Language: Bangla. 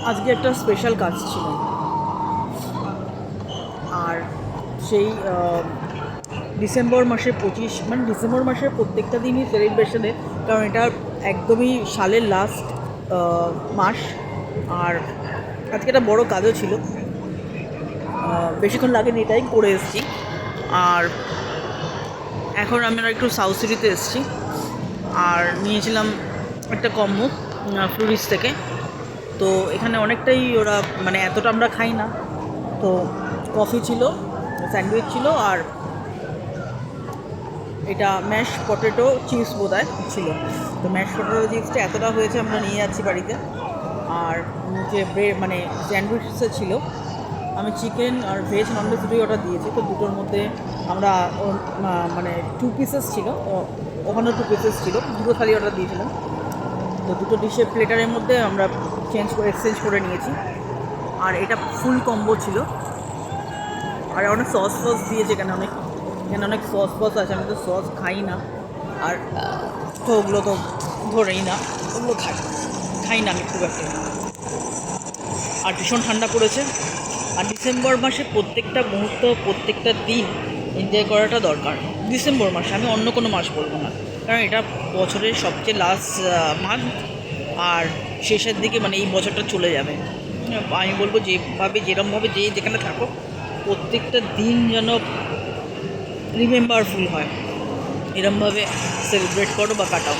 আজকে একটা স্পেশাল কাজ ছিল, আর সেই ডিসেম্বর মাসের 25, মানে ডিসেম্বর মাসের প্রত্যেকটা দিনই সেলিব্রেশনে, কারণ এটা একদমই সালের লাস্ট মাস। আর আজকে একটা বড় কাজও ছিল, বেশিক্ষণ লাগেনি, এটাই করে এসেছি। আর এখন আমরা একটু সাউথ সিটিতে এসেছি, আর নিয়েছিলাম একটা কম্বো ফ্লুরিস থেকে। তো এখানে অনেকটাই ওরা, মানে এতটা আমরা খাই না, তো কফি ছিল, স্যান্ডউইচ ছিল, আর এটা ম্যাশ পটেটো চিপস বোধহয় ছিল। তো ম্যাশ পটেটো চিপসটা এতটা হয়েছে, আমরা নিয়ে যাচ্ছি বাড়িতে। আর যে ব্রেড, মানে স্যান্ডউইচটা ছিল, আমি চিকেন আর ভেজ ননভেজ দুটোই অর্ডার দিয়েছি। তো দুটোর মধ্যে আমরা মানে 2 পিসেস ছিল, ওখানেও 2 পিসেস ছিল, দুটো থালি অর্ডার দিয়েছিলাম। তো দুটো ডিশের প্লেটারের মধ্যে আমরা এক্সচেঞ্জ করে নিয়েছি। আর এটা ফুল কম্বো ছিল, আর অনেক সস দিয়েছে এখানে অনেক সস আছে। আমি তো সস খাই না, আর তো ওগুলো তো ধরেই না, ওগুলো খাই না আমি খুব একটা। আর ভীষণ ঠান্ডা পড়েছে, আর ডিসেম্বর মাসে প্রত্যেকটা মুহূর্ত, প্রত্যেকটা দিন এনজয় করাটা দরকার। ডিসেম্বর মাসে, আমি অন্য কোনো মাস বলবো না, কারণ এটা বছরের সবচেয়ে লাস্ট মান্থ, আর শেষের দিকে মানে এই বছরটা চলে যাবে। আমি বলবো যেরমভাবে যেখানে থাকো, প্রত্যেকটা দিন যেন রিমেম্বারফুল হয়, এরমভাবে সেলিব্রেট করো বা কাটাও।